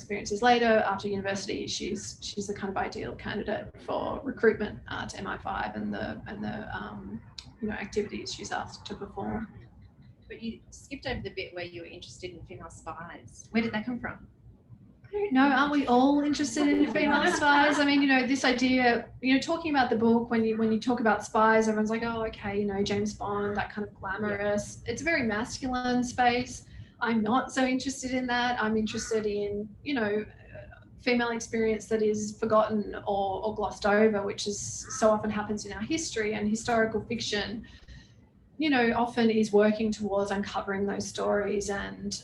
experiences later after university, she's the kind of ideal candidate for recruitment to MI5 and the activities she's asked to perform. But you skipped over the bit where you were interested in female spies. Where did that come from? I don't know, aren't we all interested in female spies? I mean, this idea, talking about the book, when you talk about spies, everyone's like, oh, okay, James Bond, that kind of glamorous. Yeah. It's a very masculine space. I'm not so interested in that. I'm interested in, female experience that is forgotten or glossed over, which is so often happens in our history, and historical fiction, often is working towards uncovering those stories and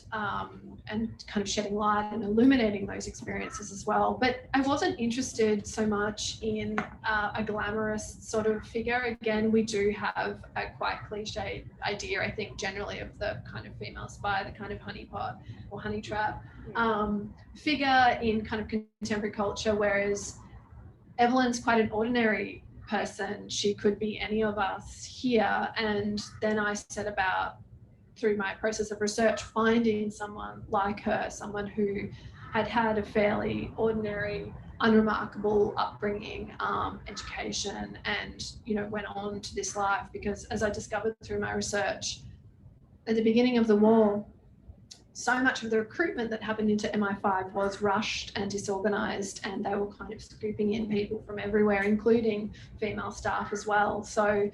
kind of shedding light and illuminating those experiences as well. But I wasn't interested so much in a glamorous sort of figure. Again, we do have a quite cliched idea, I think, generally of the kind of female spy, the kind of honeypot or honey trap figure in kind of contemporary culture, whereas Evelyn's quite an ordinary person. She could be any of us here. And then I set about, through my process of research, finding someone like her, someone who had a fairly ordinary, unremarkable upbringing, education, and went on to this life. Because as I discovered through my research, at the beginning of the war, so much of the recruitment that happened into MI5 was rushed and disorganised, and they were kind of scooping in people from everywhere, including female staff as well. So,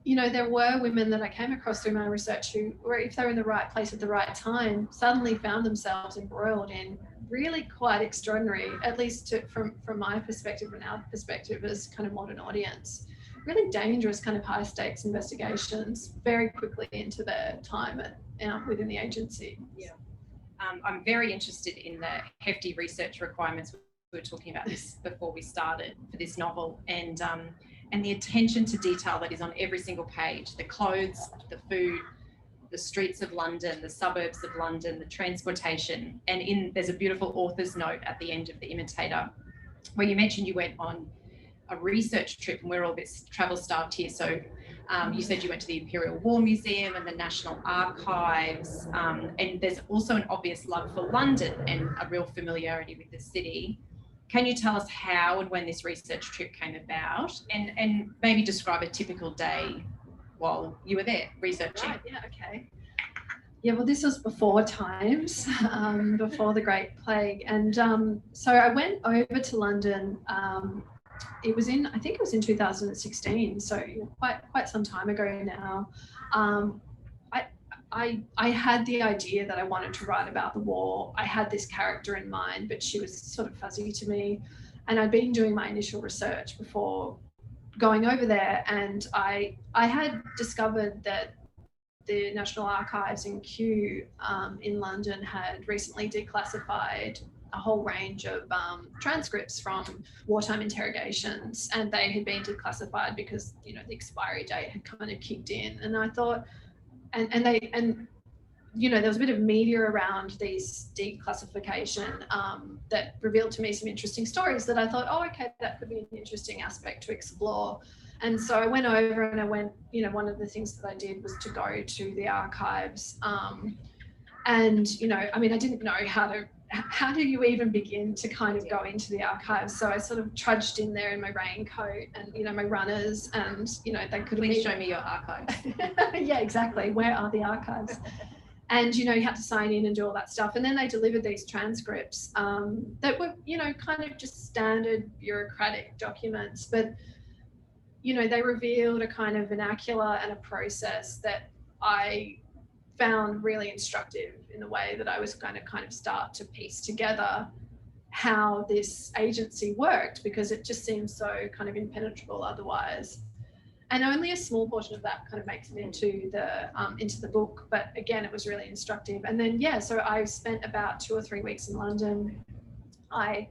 there were women that I came across through my research who were, if they were in the right place at the right time, suddenly found themselves embroiled in really quite extraordinary, at least from my perspective and our perspective as kind of modern audience, really dangerous kind of high stakes investigations very quickly into their time within the agency. Yeah. I'm very interested in the hefty research requirements. We were talking about this before we started for this novel, and the attention to detail that is on every single page, the clothes, the food, the streets of London, the suburbs of London, the transportation. And there's a beautiful author's note at the end of The Imitator where you mentioned you went on a research trip, and we're all a bit travel starved here. So you said you went to the Imperial War Museum and the National Archives, and there's also an obvious love for London and a real familiarity with the city. Can you tell us how and when this research trip came about, and maybe describe a typical day while you were there researching? Right, yeah, okay. Yeah, well, this was before times, before the Great Plague. And so I went over to London. I think it was in 2016, so quite some time ago now. I had the idea that I wanted to write about the war. I had this character in mind, but she was sort of fuzzy to me. And I'd been doing my initial research before going over there, and I had discovered that the National Archives in Kew in London had recently declassified a whole range of transcripts from wartime interrogations, and they had been declassified because the expiry date had kind of kicked in. And I thought, and there was a bit of media around these declassification that revealed to me some interesting stories that I thought, oh, okay, that could be an interesting aspect to explore. And so I went over and one of the things that I did was to go to the archives. And I didn't know how do you even begin to kind of go into the archives? So I sort of trudged in there in my raincoat and, my runners, and, they could Please show me your archives. Yeah, exactly. Where are the archives? And, you had to sign in and do all that stuff. And then they delivered these transcripts that were, kind of just standard bureaucratic documents. But, they revealed a kind of vernacular and a process that I found really instructive in the way that I was going to kind of start to piece together how this agency worked, because it just seems so kind of impenetrable otherwise. And only a small portion of that kind of makes it into the book, but again, it was really instructive. And then so I spent about 2 or 3 weeks in London. I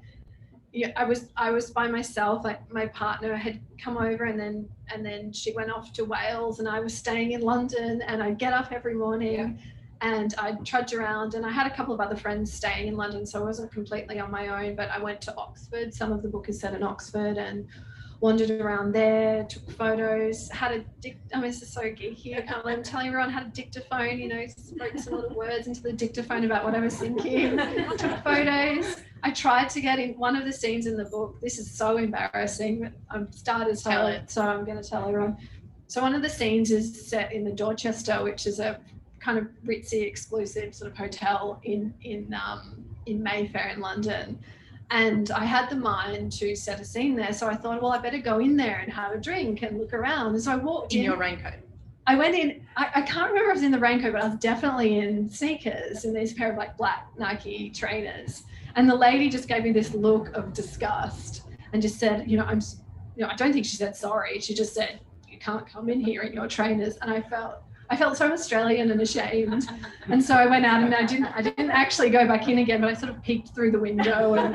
was by myself. Like, my partner had come over, and then she went off to Wales, and I was staying in London, and I'd get up every morning and I'd trudge around, and I had a couple of other friends staying in London, so I wasn't completely on my own, but I went to Oxford. Some of the book is set in Oxford, and wandered around there, took photos, this is so geeky, I can't believe I'm telling everyone, had a dictaphone, spoke some little words into the dictaphone about what I was thinking, took photos. I tried to get in one of the scenes in the book. This is so embarrassing, but I'm started to tell it, so I'm going to tell everyone. So one of the scenes is set in the Dorchester, which is a kind of ritzy, exclusive sort of hotel in Mayfair in London. And I had the mind to set a scene there. So I thought, well, I better go in there and have a drink and look around. And so I walked in. In your raincoat? I went in, I can't remember if I was in the raincoat, but I was definitely in sneakers and these pair of like black Nike trainers. And the lady just gave me this look of disgust and just said, I don't think she said sorry. She just said, you can't come in here in your trainers. And I felt so Australian and ashamed. And so I went out and I didn't actually go back in again, but I sort of peeked through the window and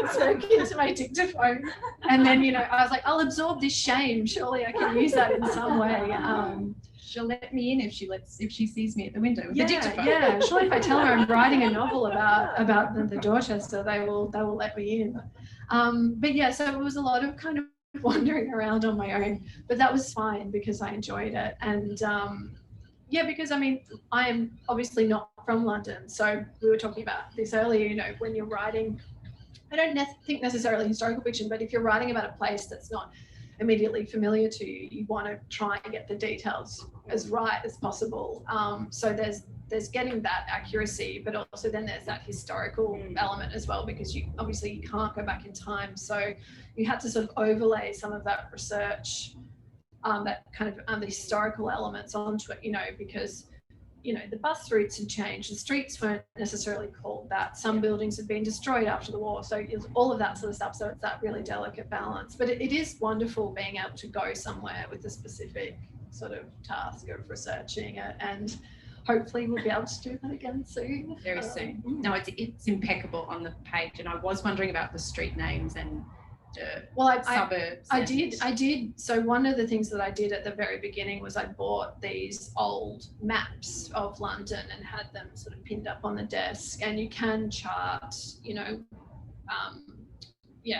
spoke into my dictaphone. And then, I was like, I'll absorb this shame. Surely I can use that in some way. She'll let me in if she sees me at the window with the dictaphone. Yeah, surely if I tell her I'm writing a novel about the Dorchester, they will let me in. But yeah, so it was a lot of kind of wandering around on my own, but that was fine because I enjoyed it. And because I am obviously not from London. So we were talking about this earlier, when you're writing, I don't think necessarily historical fiction, but if you're writing about a place that's not immediately familiar to you, you want to try and get the details as right as possible. So there's getting that accuracy, but also then there's that historical element as well, because you can't go back in time. So you had to sort of overlay some of that research, that kind of the historical elements onto it, because the bus routes had changed, the streets weren't necessarily called that, some buildings had been destroyed after the war, so it's all of that sort of stuff. So it's that really delicate balance, but it is wonderful being able to go somewhere with a specific sort of task of researching it, and hopefully we'll be able to do that again soon. Very soon. No, it's impeccable on the page, and I was wondering about the street names and suburbs. I did. So one of the things that I did at the very beginning was I bought these old maps of London and had them sort of pinned up on the desk, and you can chart,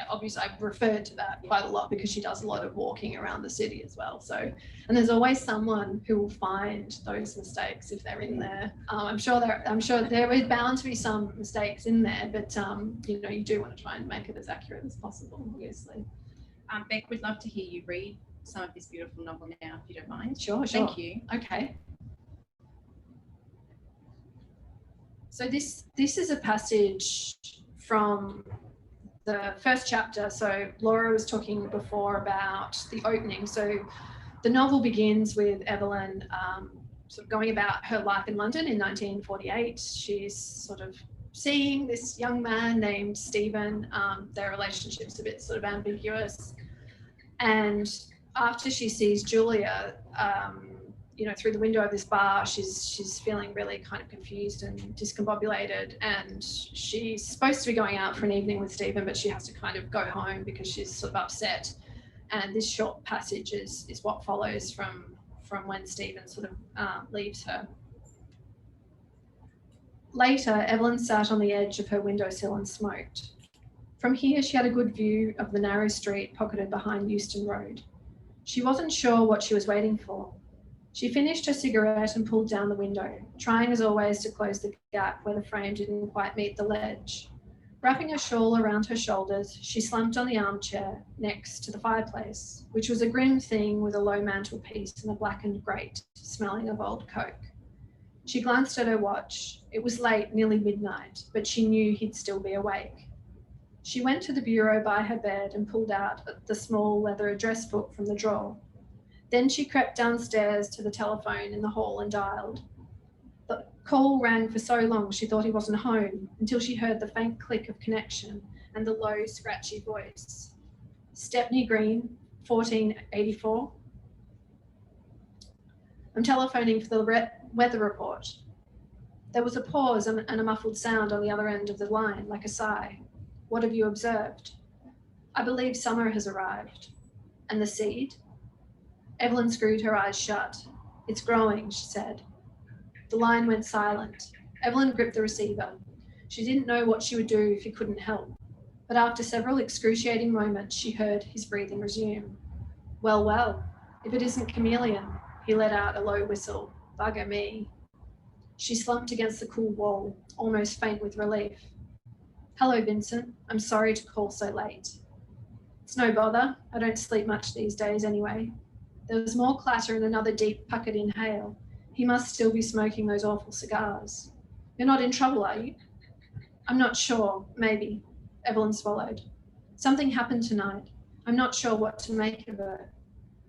obviously I've referred to that quite a lot because she does a lot of walking around the city as well. So, and there's always someone who will find those mistakes if they're in there. I'm sure there is bound to be some mistakes in there, but you do want to try and make it as accurate as possible, obviously. Beck, we'd love to hear you read some of this beautiful novel now, if you don't mind. Sure. Thank you. Okay. So this is a passage from the first chapter. So Laura was talking before about the opening. So the novel begins with Evelyn sort of going about her life in London in 1948. She's sort of seeing this young man named Stephen. Their relationship's a bit sort of ambiguous. And after she sees Julia, through the window of this bar, she's feeling really kind of confused and discombobulated, and she's supposed to be going out for an evening with Stephen, but she has to kind of go home because she's sort of upset. And this short passage is what follows from when Stephen sort of leaves her. Later, Evelyn sat on the edge of her windowsill and smoked. From here, she had a good view of the narrow street pocketed behind Euston Road. She wasn't sure what she was waiting for. She finished her cigarette and pulled down the window, trying as always to close the gap where the frame didn't quite meet the ledge. Wrapping a shawl around her shoulders, she slumped on the armchair next to the fireplace, which was a grim thing with a low mantelpiece and a blackened grate, smelling of old coke. She glanced at her watch. It was late, nearly midnight, but she knew he'd still be awake. She went to the bureau by her bed and pulled out the small leather address book from the drawer. Then she crept downstairs to the telephone in the hall and dialed. The call rang for so long she thought he wasn't home, until she heard the faint click of connection and the low, scratchy voice. Stepney Green, 1484. I'm telephoning for the weather report. There was a pause and a muffled sound on the other end of the line, like a sigh. What have you observed? I believe summer has arrived. And the seed? Evelyn screwed her eyes shut. It's growing, she said. The line went silent. Evelyn gripped the receiver. She didn't know what she would do if he couldn't help. But after several excruciating moments, she heard his breathing resume. Well, well, if it isn't Chameleon, he let out a low whistle. Bugger me. She slumped against the cool wall, almost faint with relief. Hello, Vincent. I'm sorry to call so late. It's no bother. I don't sleep much these days anyway. There was more clatter and another deep, puckered inhale. He must still be smoking those awful cigars. You're not in trouble, are you? I'm not sure. Maybe. Evelyn swallowed. Something happened tonight. I'm not sure what to make of it.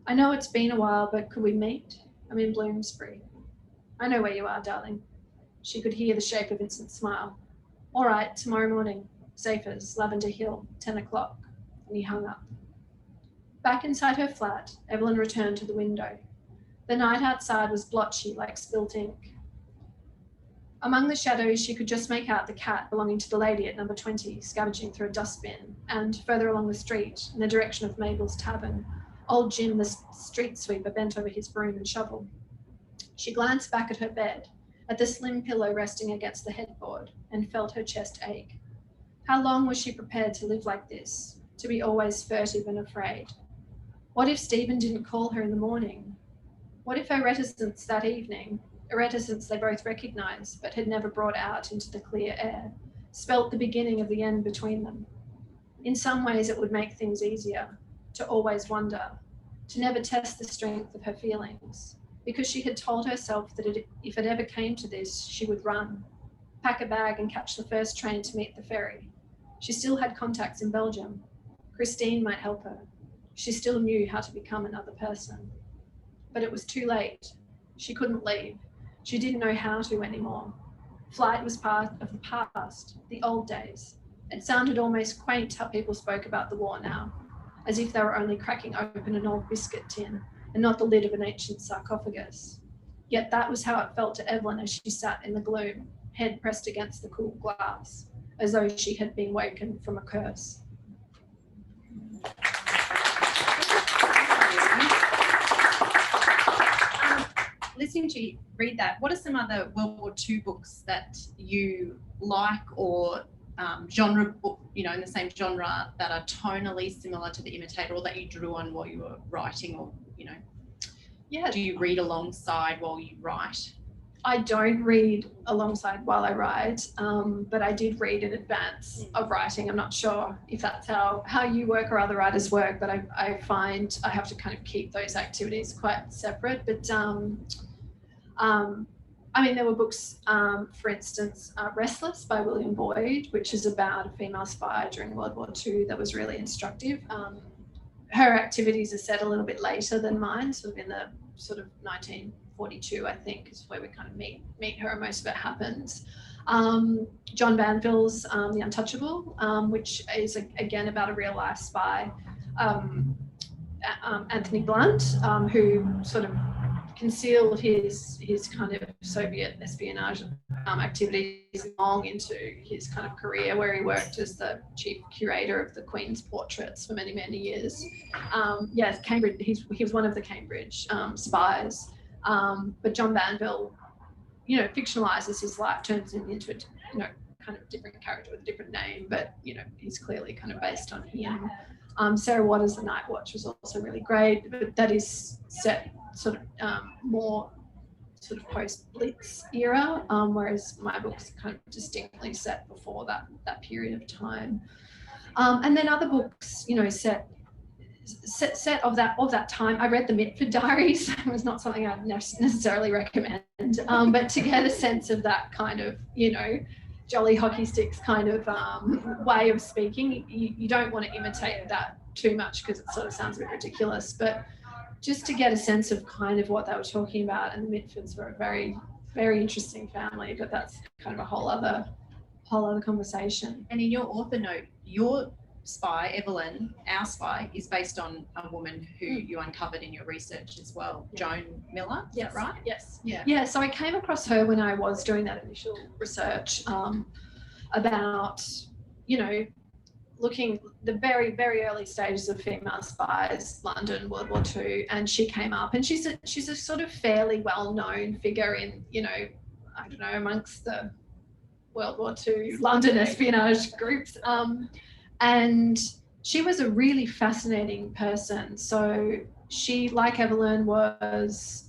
I know it's been a while, but could we meet? I'm in Bloomsbury. I know where you are, darling. She could hear the shape of Vincent's smile. All right, tomorrow morning. Safe as Lavender Hill, 10 o'clock. And he hung up. Back inside her flat, Evelyn returned to the window. The night outside was blotchy like spilt ink. Among the shadows, she could just make out the cat belonging to the lady at number 20, scavenging through a dustbin, and further along the street, in the direction of Mabel's tavern, old Jim, the street sweeper, bent over his broom and shovel. She glanced back at her bed, at the slim pillow resting against the headboard, and felt her chest ache. How long was she prepared to live like this, to be always furtive and afraid? What if Stephen didn't call her in the morning? What if her reticence that evening, a reticence they both recognised but had never brought out into the clear air, spelt the beginning of the end between them? In some ways it would make things easier, to always wonder, to never test the strength of her feelings, because she had told herself that if it ever came to this, she would run, pack a bag and catch the first train to meet the ferry. She still had contacts in Belgium. Christine might help her. She still knew how to become another person. But it was too late. She couldn't leave. She didn't know how to anymore. Flight was part of the past, the old days. It sounded almost quaint how people spoke about the war now, as if they were only cracking open an old biscuit tin and not the lid of an ancient sarcophagus. Yet that was how it felt to Evelyn as she sat in the gloom, head pressed against the cool glass, as though she had been woken from a curse. Listening to you read that, what are some other World War II books that you like, or genre book, in the same genre, that are tonally similar to The Imitator, or that you drew on while you were writing, or do you read alongside while you write? I don't read alongside while I write, but I did read in advance of writing. I'm not sure if that's how you work or other writers work, but I find I have to kind of keep those activities quite separate. But there were books, for instance, Restless by William Boyd, which is about a female spy during World War II that was really instructive. Her activities are set a little bit later than mine, sort of in the 1942, I think, is where we kind of meet her and most of it happens. John Banville's The Untouchable, which is again about a real life spy, Anthony Blunt, who sort of concealed his kind of Soviet espionage activities long into his kind of career, where he worked as the chief curator of the Queen's portraits for many, many years. Cambridge. He was one of the Cambridge spies. But John Banville, fictionalizes his life, turns him into a kind of different character with a different name, but he's clearly kind of based on him. Sarah Waters' The Night Watch was also really great, but that is set sort of more sort of post-Blitz era, whereas my book's kind of distinctly set before that period of time. And then other books, set of that time. I read the Mitford Diaries. It was not something I'd necessarily recommend, but to get a sense of that kind of, jolly hockey sticks kind of way of speaking, you don't want to imitate that too much because it sort of sounds a bit ridiculous, but just to get a sense of kind of what they were talking about. And the Mitfords were a very, very interesting family, but that's kind of a whole other conversation. And in your author note, your spy, Evelyn, our spy, is based on a woman who you uncovered in your research as well, Joan Miller, is that right? Yes. Yeah, so I came across her when I was doing that initial research about, looking the very, very early stages of female spies, London, World War II, and she came up, and she's a sort of fairly well-known figure in, amongst the World War II London espionage groups. And she was a really fascinating person. So she, like Evelyn, was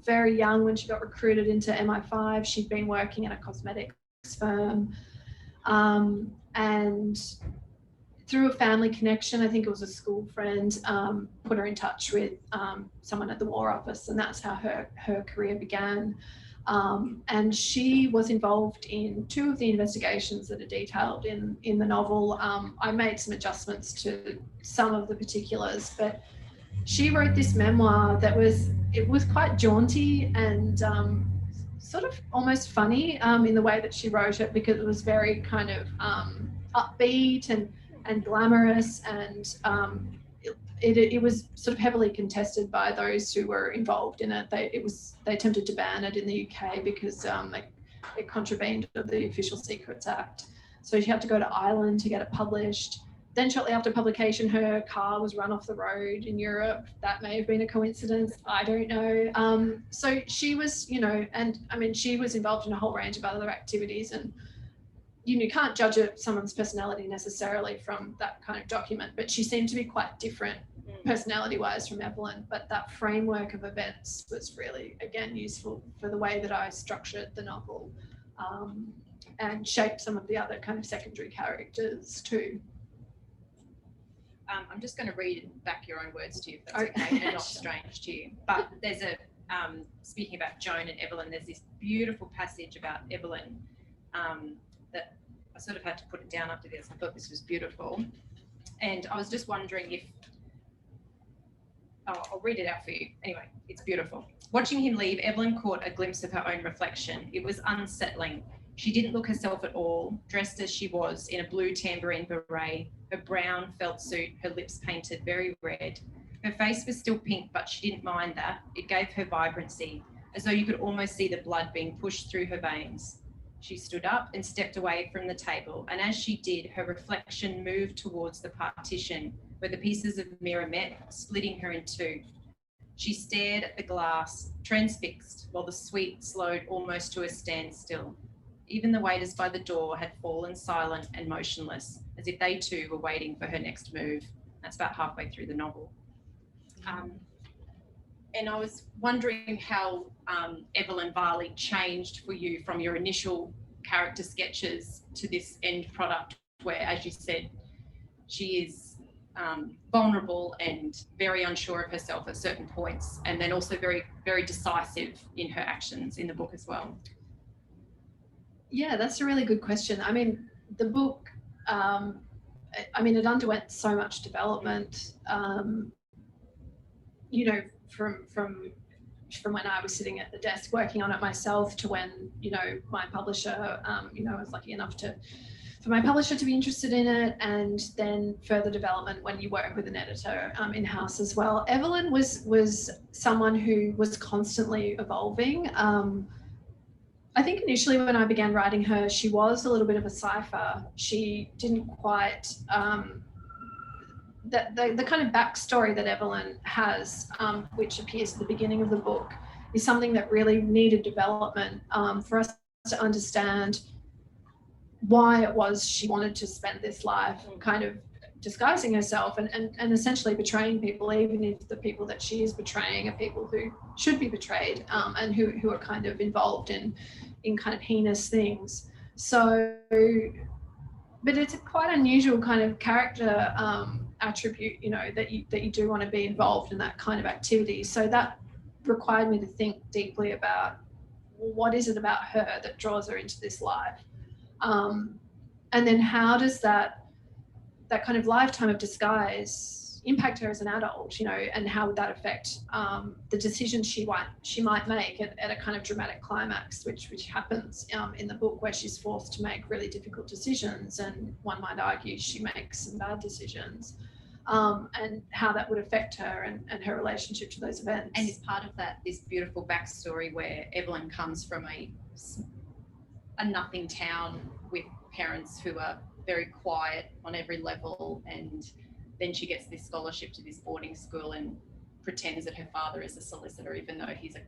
very young when she got recruited into MI5. She'd been working in a cosmetics firm. And through a family connection, I think it was a school friend, put her in touch with someone at the War Office, and that's how her career began. And she was involved in 2 of the investigations that are detailed in the novel. I made some adjustments to some of the particulars, but she wrote this memoir that was quite jaunty and sort of almost funny in the way that she wrote it, because it was very kind of upbeat and glamorous, and it was sort of heavily contested by those who were involved in it. They attempted to ban it in the UK because it contravened the Official Secrets Act. So she had to go to Ireland to get it published. Then shortly after publication, her car was run off the road in Europe. That may have been a coincidence. I don't know. So she was, and I mean, she was involved in a whole range of other activities, and you can't judge someone's personality necessarily from that kind of document, but she seemed to be quite different personality-wise from Evelyn. But that framework of events was really, again, useful for the way that I structured the novel, and shaped some of the other kind of secondary characters too. I'm just going to read back your own words to you, if that's okay. They're not strange to you. But there's speaking about Joan and Evelyn, there's this beautiful passage about Evelyn that I sort of had to put it down after this. I thought this was beautiful. And I was just wondering if, I'll read it out for you. Anyway, it's beautiful. Watching him leave, Evelyn caught a glimpse of her own reflection. It was unsettling. She didn't look herself at all, dressed as she was in a blue tambourine beret, her brown felt suit, her lips painted very red. Her face was still pink, but she didn't mind that. It gave her vibrancy, as though you could almost see the blood being pushed through her veins. She stood up and stepped away from the table, and as she did, her reflection moved towards the partition where the pieces of mirror met, splitting her in 2. She stared at the glass, transfixed, while the suite slowed almost to a standstill. Even the waiters by the door had fallen silent and motionless, as if they too were waiting for her next move. That's about halfway through the novel. And I was wondering how Evelyn Varley changed for you from your initial character sketches to this end product where, as you said, she is vulnerable and very unsure of herself at certain points, and then also very, very decisive in her actions in the book as well. Yeah, that's a really good question. I mean, the book, it underwent so much development, from when I was sitting at the desk working on it myself to when, my publisher, I was lucky enough for my publisher to be interested in it, and then further development when you work with an editor in-house as well. Evelyn was someone who was constantly evolving. I think initially when I began writing her, she was a little bit of a cipher. She didn't quite, the kind of backstory that Evelyn has, which appears at the beginning of the book, is something that really needed development for us to understand why it was she wanted to spend this life kind of disguising herself and essentially betraying people, even if the people that she is betraying are people who should be betrayed, and who are kind of involved in kind of heinous things. So, but it's a quite unusual kind of character attribute, that you do want to be involved in that kind of activity. So that required me to think deeply about, well, what is it about her that draws her into this life? And then how does that kind of lifetime of disguise impact her as an adult, and how would that affect the decisions she might make at a kind of dramatic climax, which happens in the book, where she's forced to make really difficult decisions, and one might argue she makes some bad decisions, and how that would affect her and her relationship to those events. And is part of that this beautiful backstory where Evelyn comes from a nothing town with parents who are very quiet on every level, and then she gets this scholarship to this boarding school and pretends that her father is a solicitor even though he's a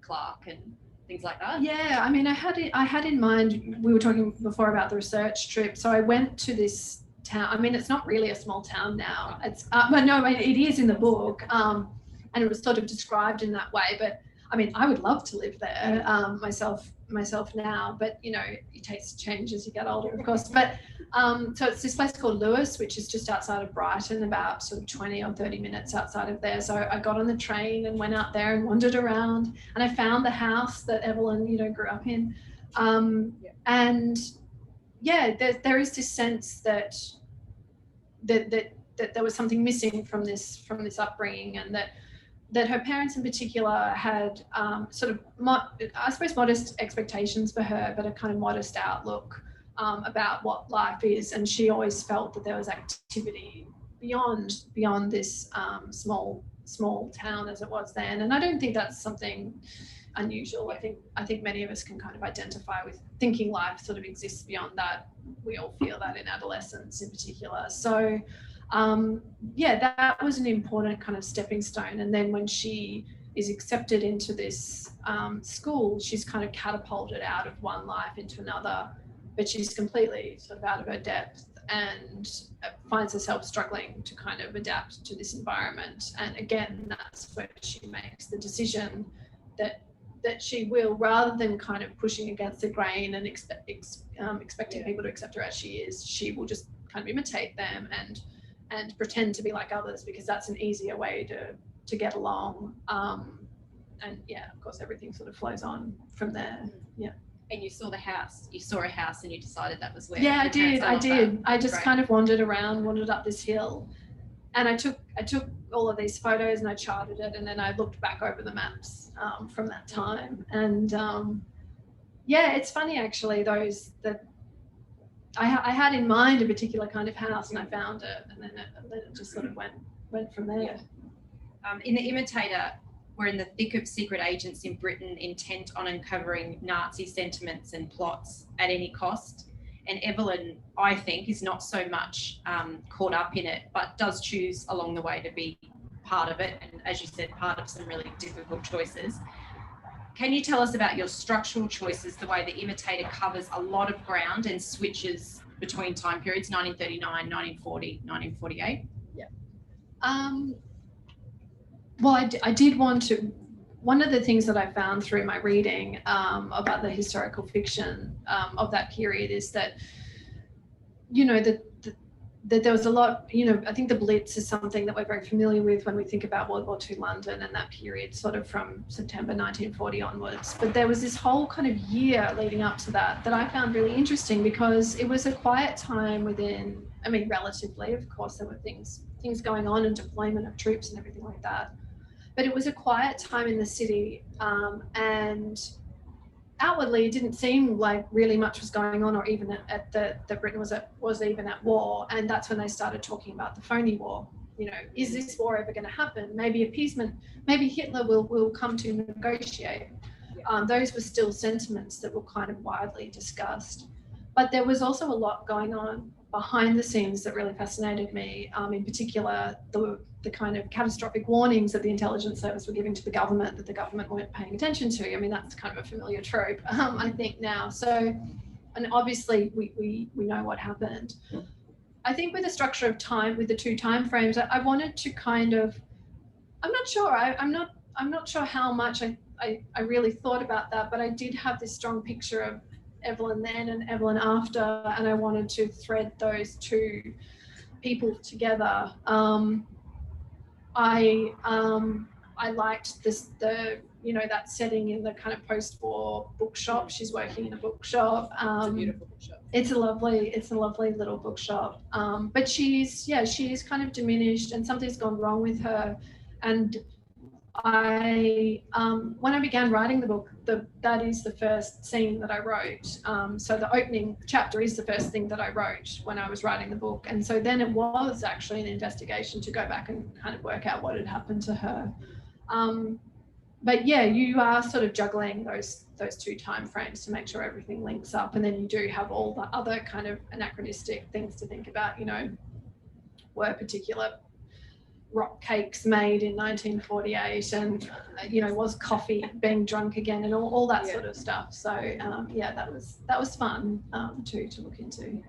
clerk and things like that. Yeah, I mean, I had in mind, we were talking before about the research trip, so I went to this town. I mean, it's not really a small town now. It's but no, it is in the book, and it was sort of described in that way. But I mean, I would love to live there myself now. But you know, your taste change as you get older, of course. But so it's this place called Lewis, which is just outside of Brighton, about sort of 20 or 30 minutes outside of there. So I got on the train and went out there and wandered around, and I found the house that Evelyn, you know, grew up in, and yeah, there is this sense that there was something missing from this upbringing, and that her parents in particular had sort of, I suppose, modest expectations for her, but a kind of modest outlook about what life is. And she always felt that there was activity beyond this small town as it was then. And I don't think that's something unusual. I think many of us can kind of identify with thinking life sort of exists beyond that. We all feel that in adolescence in particular. So that was an important kind of stepping stone. And then when she is accepted into this school, she's kind of catapulted out of one life into another, but she's completely sort of out of her depth and finds herself struggling to kind of adapt to this environment. And again, that's where she makes the decision that she will, rather than kind of pushing against the grain and expecting people to accept her as she is, she will just kind of imitate them and pretend to be like others, because that's an easier way to get along. And yeah, of course, everything sort of flows on from there. Yeah. And you saw the house. You saw a house, and you decided that was where. Yeah, I did. I just Great. kind of wandered up this hill, and I took all of these photos and I charted it, and then I looked back over the maps from that time. And it's funny actually, those that I had in mind a particular kind of house, and I found it, and then it just sort of went from there. Yeah. In The Imitator, we're in the thick of secret agents in Britain intent on uncovering Nazi sentiments and plots at any cost. And Evelyn, I think, is not so much caught up in it, but does choose along the way to be part of it. And as you said, part of some really difficult choices. Can you tell us about your structural choices, the way The Imitator covers a lot of ground and switches between time periods, 1939, 1940, 1948? Yeah. Well, I did want to. One of the things that I found through my reading about the historical fiction of that period is that, you know, that there was a lot, you know, I think the Blitz is something that we're very familiar with when we think about World War II London and that period sort of from September 1940 onwards. But there was this whole kind of year leading up to that I found really interesting, because it was a quiet time within, I mean, relatively, of course, there were things going on and deployment of troops and everything like that. But it was a quiet time in the city, and outwardly it didn't seem like really much was going on, or even that Britain was even at war. And that's when they started talking about the phony war. You know, is this war ever going to happen? Maybe appeasement, maybe Hitler will come to negotiate. Those were still sentiments that were kind of widely discussed. But there was also a lot going on behind the scenes that really fascinated me, in particular the kind of catastrophic warnings that the intelligence service were giving to the government that the government weren't paying attention to. I mean, that's kind of a familiar trope, I think now. So, and obviously we know what happened. I think with the structure of time, with the two time frames, I wanted to kind of, I'm not sure, I'm not sure how much I really thought about that, but I did have this strong picture of Evelyn then and Evelyn after, and I wanted to thread those two people together. I liked that setting in the kind of post-war bookshop. She's working in a bookshop. It's a beautiful bookshop. It's a lovely little bookshop. But she's kind of diminished, and something's gone wrong with her. And when I began writing the book, that is the first scene that I wrote. So the opening chapter is the first thing that I wrote when I was writing the book. And so then it was actually an investigation to go back and kind of work out what had happened to her. But yeah, you are sort of juggling those two time frames to make sure everything links up. And then you do have all the other kind of anachronistic things to think about, you know, were particular rock cakes made in 1948, and you know, was coffee being drunk again, and all that sort of stuff. So that was fun to look into.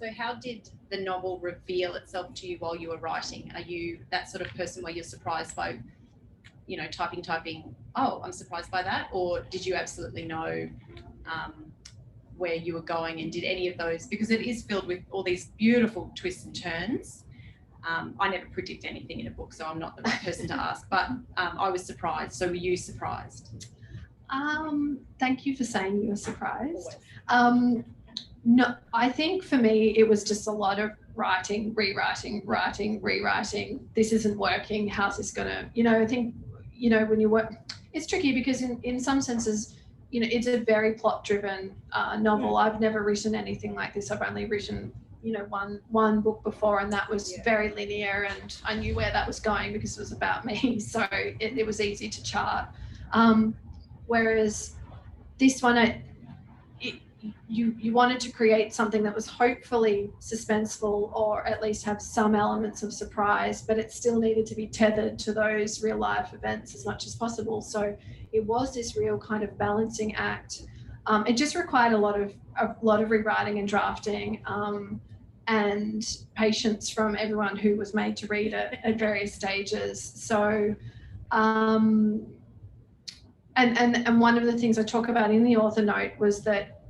So how did the novel reveal itself to you while you were writing? Are you that sort of person where you're surprised by, typing, oh, I'm surprised by that? Or did you absolutely know where you were going, and did any of those, because it is filled with all these beautiful twists and turns. I never predict anything in a book, so I'm not the right person to ask, but I was surprised. So were you surprised? Thank you for saying you were surprised. No, I think for me it was just a lot of writing, rewriting. This isn't working. How's this gonna? I think when you work, it's tricky because in some senses, it's a very plot-driven novel. I've never written anything like this. I've only written one book before, and that was very linear, and I knew where that was going because it was about me, so it was easy to chart. Whereas this one, you wanted to create something that was hopefully suspenseful, or at least have some elements of surprise, but it still needed to be tethered to those real life events as much as possible. So it was this real kind of balancing act. It just required a lot of rewriting and drafting, and patience from everyone who was made to read it at various stages. So, and one of the things I talk about in the author note was that,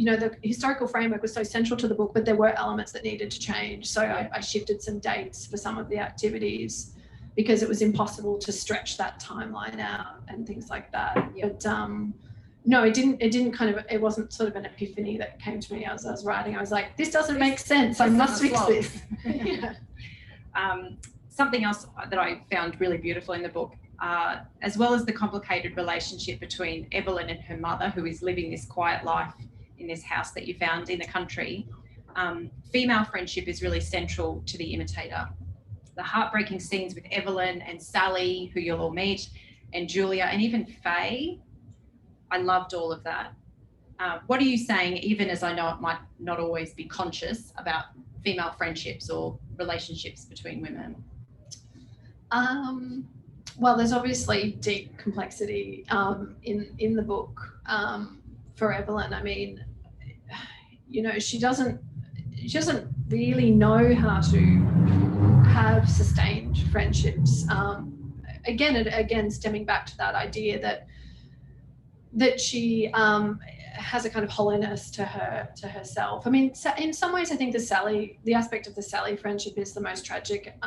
the historical framework was so central to the book, but there were elements that needed to change. So I shifted some dates for some of the activities because it was impossible to stretch that timeline out and things like that. But no, it didn't it wasn't sort of an epiphany that came to me as I was writing. I was like, this doesn't make sense. I must fix this. Something else that I found really beautiful in the book, as well as the complicated relationship between Evelyn and her mother, who is living this quiet life in this house that you found in the country, female friendship is really central to The Imitator. The heartbreaking scenes with Evelyn and Sally, who you'll all meet, and Julia, and even Faye, I loved all of that. What are you saying, even as I know it might not always be conscious, about female friendships or relationships between women? Well, there's obviously deep complexity in the book for Evelyn. I mean, she doesn't really know how to have sustained friendships. Again, stemming back to that idea that she has a kind of hollowness to herself. I mean, in some ways, I think the aspect of the Sally friendship is the most tragic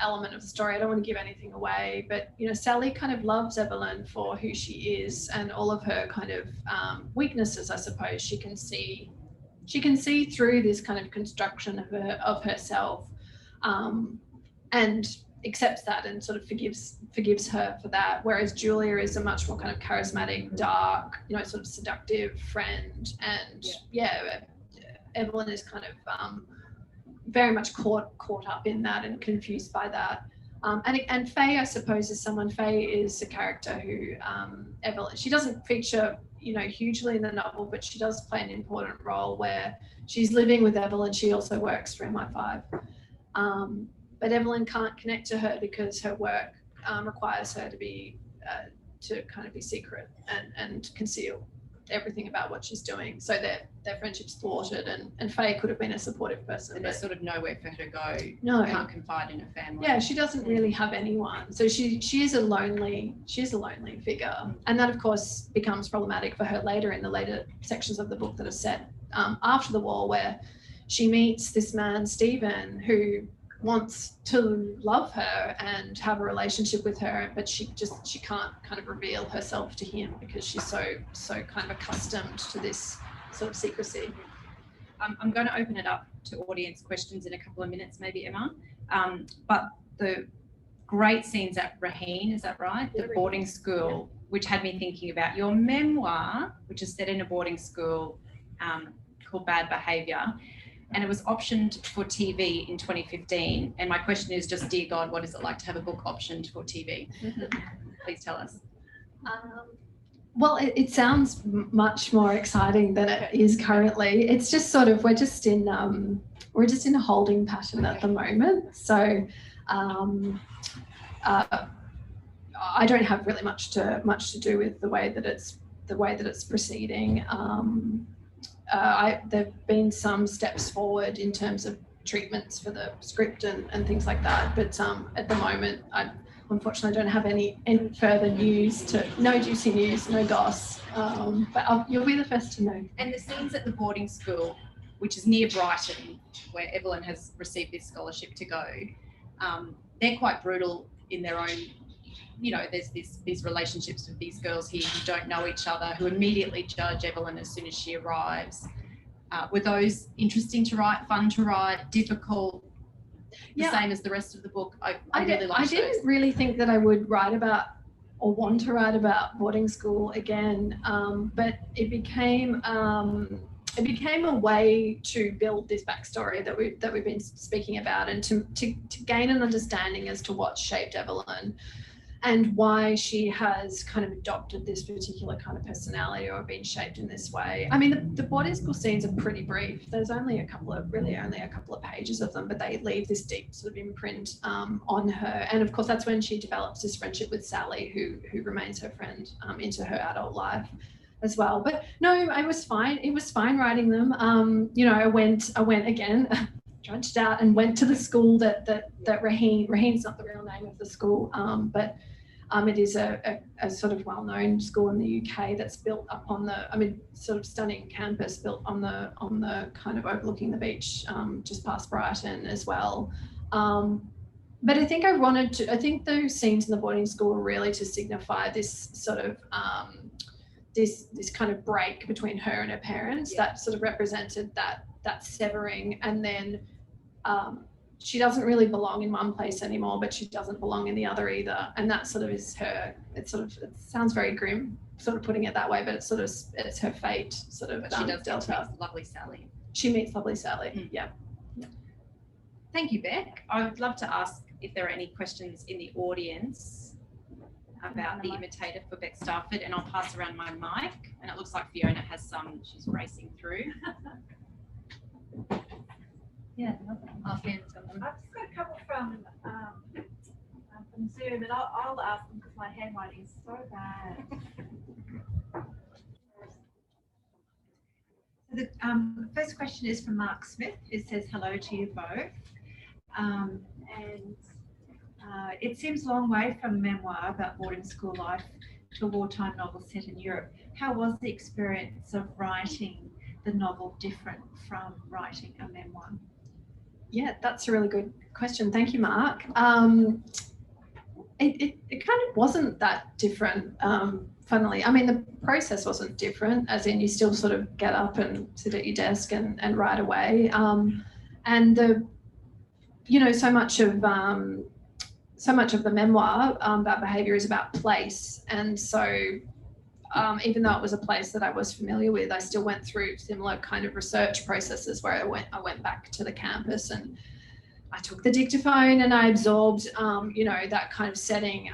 element of the story. I don't want to give anything away, but Sally kind of loves Evelyn for who she is and all of her kind of weaknesses. I suppose she can see through this kind of construction of herself, and accepts that and sort of forgives her for that. Whereas Julia is a much more kind of charismatic, dark, sort of seductive friend. And Evelyn is kind of very much caught up in that and confused by that. And Faye, I suppose, Faye is a character who Evelyn, she doesn't feature hugely in the novel, but she does play an important role where she's living with Evelyn. She also works for MI5. But Evelyn can't connect to her because her work requires her to be secret and conceal everything about what she's doing. So their friendship's thwarted, and Faye could have been a supportive person. And there's sort of nowhere for her to go. No. Can't confide in her family. Yeah, she doesn't really have anyone. So she is a lonely figure. And that, of course, becomes problematic for her later in the later sections of the book that are set after the war, where she meets this man, Stephen, who wants to love her and have a relationship with her, but she can't kind of reveal herself to him because she's so kind of accustomed to this sort of secrecy. I'm going to open it up to audience questions in a couple of minutes, maybe, Emma. But the great scenes at Raheen, is that right? The boarding school, which had me thinking about your memoir, which is set in a boarding school called Bad Behaviour. And it was optioned for TV in 2015. And my question is just, dear God, what is it like to have a book optioned for TV? Please tell us. Well, it sounds much more exciting than it is currently. It's just sort of we're just in a holding pattern at the moment. So I don't have really much to do with the way that it's proceeding. there've been some steps forward in terms of treatments for the script and things like that. But at the moment, I unfortunately don't have any further news. No juicy news, no goss. But you'll be the first to know. And the scenes at the boarding school, which is near Brighton, where Evelyn has received this scholarship to go, they're quite brutal in their own. You know, there's these relationships with these girls here who don't know each other, who immediately judge Evelyn as soon as she arrives. Were those interesting to write, fun to write, difficult, the same as the rest of the book? I really liked those. I didn't really think that I would write about or want to write about boarding school again, but it became a way to build this backstory that we've been speaking about, and to gain an understanding as to what shaped Evelyn and why she has kind of adopted this particular kind of personality or been shaped in this way. I mean, the boarding school scenes are pretty brief. There's only a couple of pages of them, but they leave this deep sort of imprint on her. And of course, that's when she develops this friendship with Sally, who remains her friend into her adult life as well. But no, it was fine. It was fine writing them. I went again, trudged out and went to the school that Raheen's not the real name of the school, but it is a sort of well-known school in the UK that's built up on sort of stunning campus built on the kind of overlooking the beach just past Brighton as well. But I think I think those scenes in the boarding school were really to signify this sort of this kind of break between her and her parents that sort of represented that severing, and then she doesn't really belong in one place anymore, but she doesn't belong in the other either. And that sort of is her, it sounds very grim, sort of putting it that way, but it's her fate sort of. But she does dealt with lovely Sally. She meets lovely Sally, yeah. Thank you, Beck. I would love to ask if there are any questions in the audience about the Imitator for Beck Starford, and I'll pass around my mic. And it looks like Fiona has some, she's racing through. Yeah, Fiona's got them. I've just got a couple from Zoom, and I'll ask them because my handwriting is so bad. The first question is from Mark Smith, who says hello to you both. It seems a long way from a memoir about boarding school life to a wartime novel set in Europe. How was the experience of writing the novel different from writing a memoir? Yeah, that's a really good question. Thank you, Mark. It kind of wasn't that different, funnily. I mean, the process wasn't different, as in you still sort of get up and sit at your desk and write away. And so much of the memoir, Bad Behaviour, is about place. And so even though it was a place that I was familiar with, I still went through similar kind of research processes where I went back to the campus and I took the dictaphone and I absorbed, that kind of setting,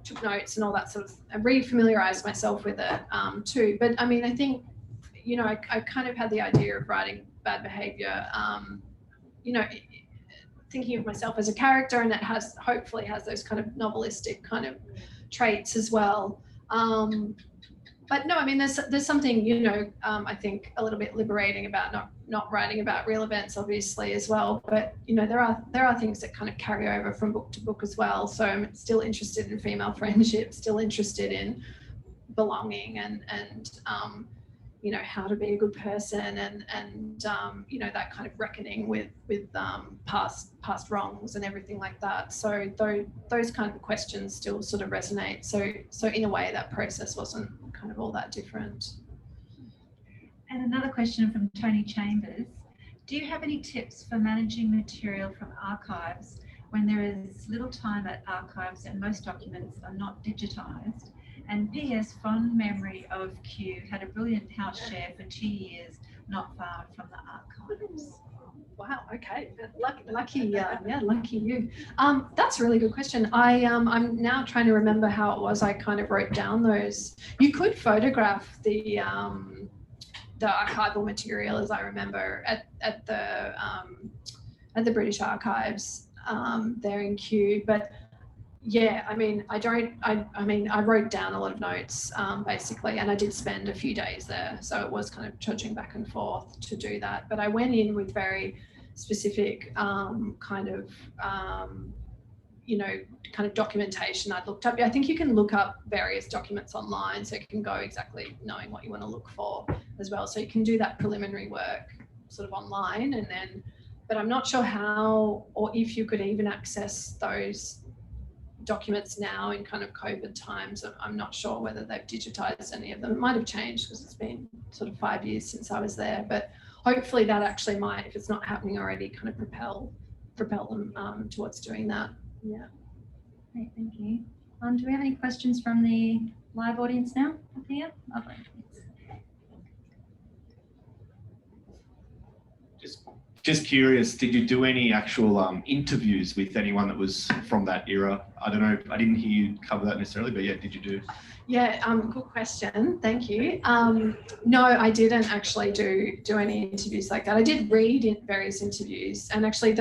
took notes and all that sort of, I re-familiarized myself with it too. But I mean, I think, I kind of had the idea of writing Bad Behaviour, thinking of myself as a character, and it hopefully has those kind of novelistic kind of traits as well. But no, I mean, there's something, I think a little bit liberating about not writing about real events, obviously, as well. But, there are things that kind of carry over from book to book as well. So I'm still interested in female friendship, still interested in belonging and how to be a good person and that kind of reckoning with past wrongs and everything like that. So those kind of questions still sort of resonate. So in a way, that process wasn't kind of all that different. And another question from Tony Chambers. Do you have any tips for managing material from archives when there is little time at archives and most documents are not digitised? And P.S. fond memory of Q, had a brilliant house share for 2 years, not far from the archives. Wow. Okay. Lucky you. That's a really good question. I'm now trying to remember how it was. I kind of wrote down those. You could photograph the archival material, as I remember, at the British Archives there in Kew, but Yeah, I mean, I wrote down a lot of notes, basically, and I did spend a few days there. So it was kind of trudging back and forth to do that. But I went in with very specific kind of documentation I'd looked up. I think you can look up various documents online, so you can go exactly knowing what you want to look for as well. So you can do that preliminary work sort of online, and then, but I'm not sure how or if you could even access those documents now in kind of COVID times. I'm not sure whether they've digitized any of them. It might have changed because it's been sort of 5 years since I was there, but hopefully that actually might, if it's not happening already, kind of propel them towards doing that. Yeah. Great, thank you. Do we have any questions from the live audience now? Here? Lovely. Just curious, did you do any actual interviews with anyone that was from that era? I don't know, I didn't hear you cover that necessarily, but yeah, did you do? Yeah, good question. Thank you. No, I didn't actually do any interviews like that. I did read in various interviews, and actually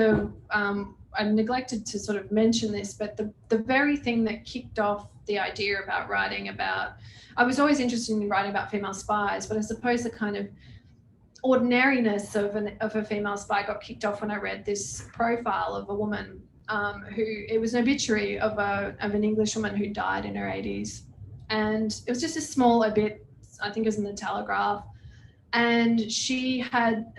I neglected to sort of mention this, but the very thing that kicked off the idea about writing about, I was always interested in writing about female spies, but I suppose the kind of ordinariness of a female spy got kicked off when I read this profile of a woman who, it was an obituary of an English woman who died in her 80s. And it was just a small bit, I think it was in the Telegraph. And she had,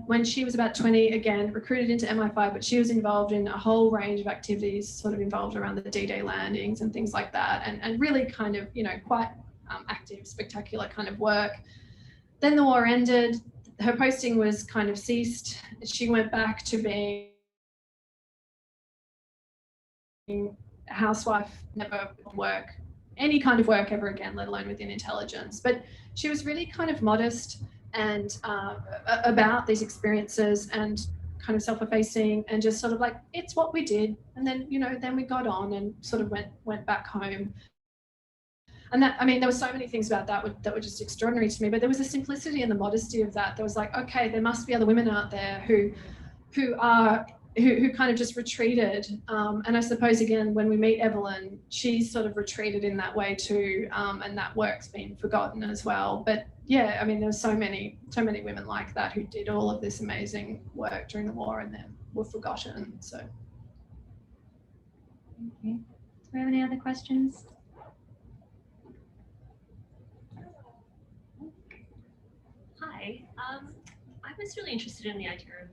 when she was about 20, again, recruited into MI5, but she was involved in a whole range of activities sort of involved around the D-Day landings and things like that. And really kind of, quite active, spectacular kind of work. Then the war ended. Her posting was kind of ceased. She went back to being a housewife, never work, any kind of work ever again, let alone within intelligence. But she was really kind of modest and about these experiences and kind of self-effacing and just sort of like, it's what we did. And then, then we got on and sort of went back home. And that, there were so many things about that were just extraordinary to me, but there was a simplicity and the modesty of that. There was like, okay, there must be other women out there who kind of just retreated. And I suppose, again, when we meet Evelyn, she's sort of retreated in that way too. And that work's been forgotten as well. But yeah, there were so many women like that who did all of this amazing work during the war and then were forgotten. So. Thank you. Do we have any other questions? Hi, I was really interested in the idea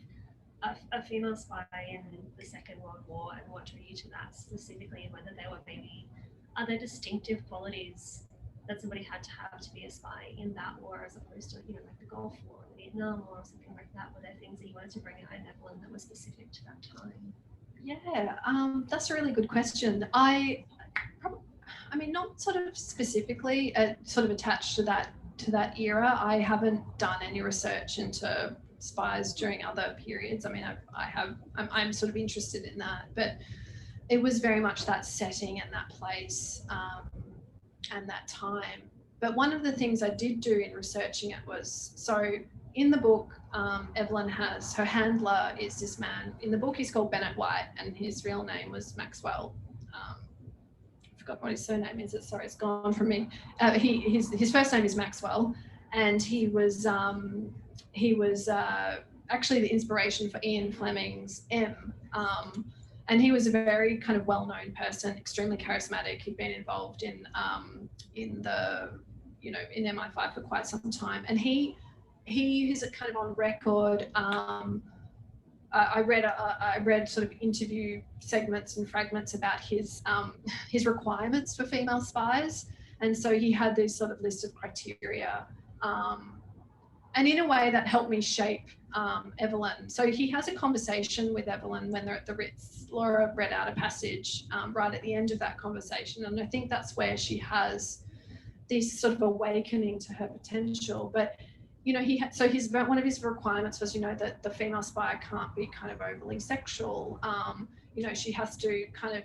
of a female spy in the Second World War and what drew you to that specifically, and whether there were maybe other distinctive qualities that somebody had to have to be a spy in that war as opposed to, like the Gulf War or Vietnam or something like that. Were there things that you wanted to bring out in Evelyn that were specific to that time? Yeah, that's a really good question. Not sort of specifically sort of attached to that era. I haven't done any research into spies during other periods. I'm sort of interested in that, but it was very much that setting and that place and that time. But one of the things I did do in researching it was, so in the book, Evelyn has, her handler is this man. In the book, he's called Bennett White, and his real name was Maxwell. I forgot what his surname is. Sorry, it's gone from me. His first name is Maxwell, and he was actually the inspiration for Ian Fleming's M. And he was a very kind of well-known person, extremely charismatic. He'd been involved in MI5 for quite some time, and he is kind of on record. I read sort of interview segments and fragments about his requirements for female spies, and so he had this sort of list of criteria, and in a way that helped me shape Evelyn. So he has a conversation with Evelyn when they're at the Ritz. Laura read out a passage right at the end of that conversation, and I think that's where she has this sort of awakening to her potential. But one of his requirements was, that the female spy can't be kind of overly sexual. She has to kind of,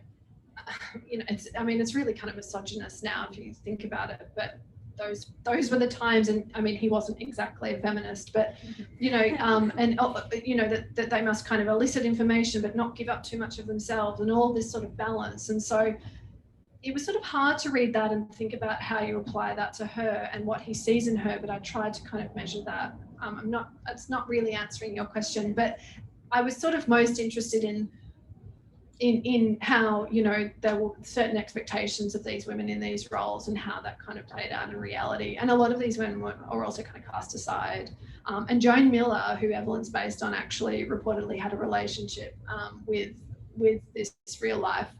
it's really kind of misogynist now if you think about it. But those were the times. And I mean, he wasn't exactly a feminist, but you know, and you know that they must kind of elicit information but not give up too much of themselves, and all this sort of balance. And so it was sort of hard to read that and think about how you apply that to her and what he sees in her. But I tried to kind of measure that. It's not really answering your question, but I was sort of most interested in how, you know, there were certain expectations of these women in these roles and how that kind of played out in reality. And a lot of these women were also kind of cast aside. And Joan Miller, who Evelyn's based on, actually reportedly had a relationship with this real life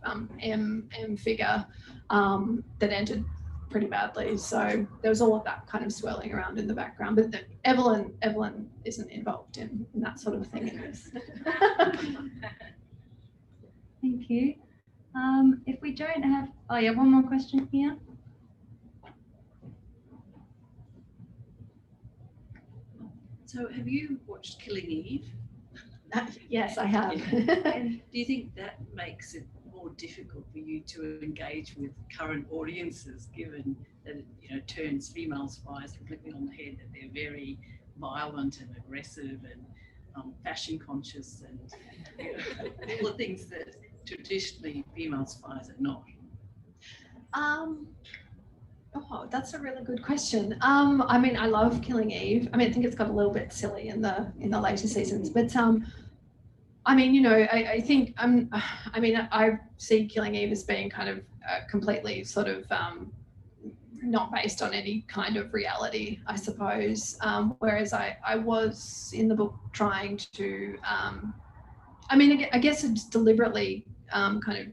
M figure that ended pretty badly. So there was all of that kind of swirling around in the background. But Evelyn isn't involved in that sort of thing in this. Thank you. If we don't have, oh yeah, one more question here. So have you watched Killing Eve? Yes, I have. And do you think that makes it more difficult for you to engage with current audiences, given that it, you know, turns female spies completely on the head, that they're very violent and aggressive and fashion conscious and, you know, all the things that traditionally female spies are not? Oh, that's a really good question. I mean, I love Killing Eve. I mean, I think it's got a little bit silly in the later seasons, but I mean, you know, I think I mean, I see Killing Eve as being kind of completely sort of not based on any kind of reality, I suppose. Whereas I was in the book trying to, I mean, I guess it's deliberately kind of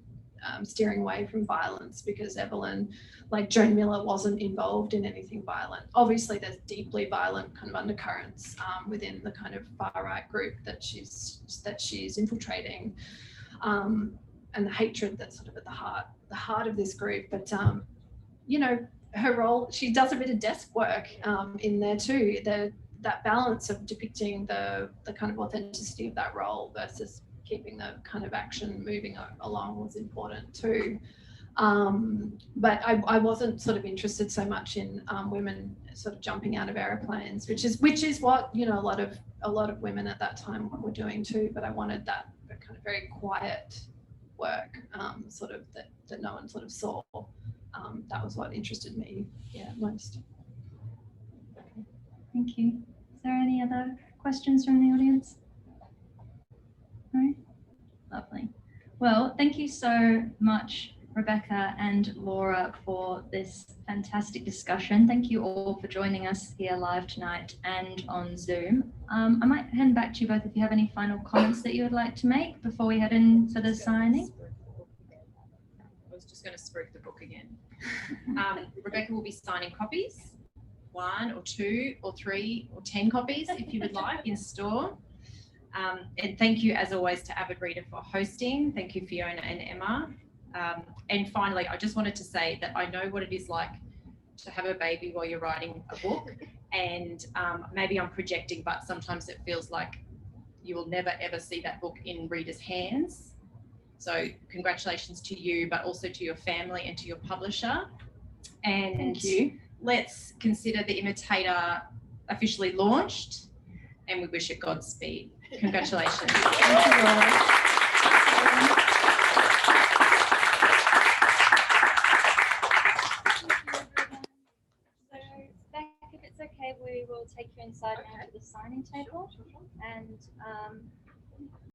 steering away from violence, because Evelyn, like Joan Miller, wasn't involved in anything violent. Obviously, there's deeply violent kind of undercurrents within the kind of far-right group that she's infiltrating, and the hatred that's sort of at the heart of this group. But you know, her role, she does a bit of desk work in there too. That balance of depicting the kind of authenticity of that role versus keeping the kind of action moving along was important too. But I wasn't sort of interested so much in women sort of jumping out of airplanes, which is what, you know, a lot of women at that time were doing too. But I wanted that kind of very quiet work, sort of that no one sort of saw. That was what interested me, most. Thank you. Is there any other questions from the audience? No? Lovely. Well, thank you so much, Rebecca and Laura, for this fantastic discussion. Thank you all for joining us here live tonight and on Zoom. I might hand back to you both if you have any final comments that you would like to make before we head into the signing. I was just going to spruik the book again. Rebecca will be signing copies, 1 or 2 or 3 or 10 copies if you would like, in store. And thank you, as always, to Avid Reader for hosting. Thank you, Fiona and Emma. And finally, I just wanted to say that I know what it is like to have a baby while you're writing a book. And maybe I'm projecting, but sometimes it feels like you will never, ever see that book in readers' hands. So congratulations to you, but also to your family and to your publisher. And Thank you. Let's consider the Imitator officially launched, and we wish it Godspeed. Congratulations. Thank you, Laura. So, Beck, if it's okay, we will take you inside now to the signing table, and